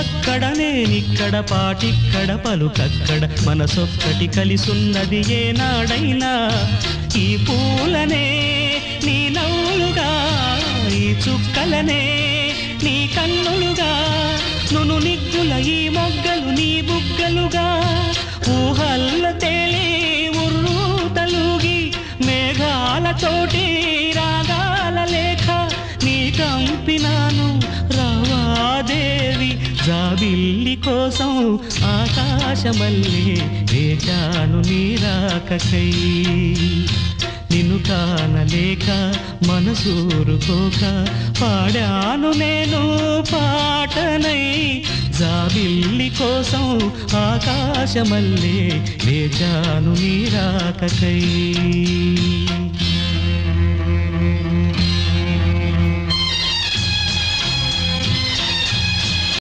నువ్వక్కడ నేనిక్కడ పాటిక్కడ పలుకక్కడ మనసొక్కటి కలిసున్నది ఏనాడైనా ఈ పూలనే నీ నవ్వులుగా ఈ చుక్కలనే నీ కన్నులుగా నును నిగ్గుల ఈ మొగ్గలు నీ బుగ్గలుగా ఊహల్ల తేలి ఉర్రు తలుగి మేఘాల తోటి రాగాల లేఖ నీ కంపినాను రావాదేవి జాబిల్లి కోసం ఆకాశమల్లే వేచాను నీ రాకకై నిన్ను కానలేక మనసూరుకోక పాడాను నేను పాటనై జాబిల్లి కోసం ఆకాశమల్లే వేచాను నీ రాకకై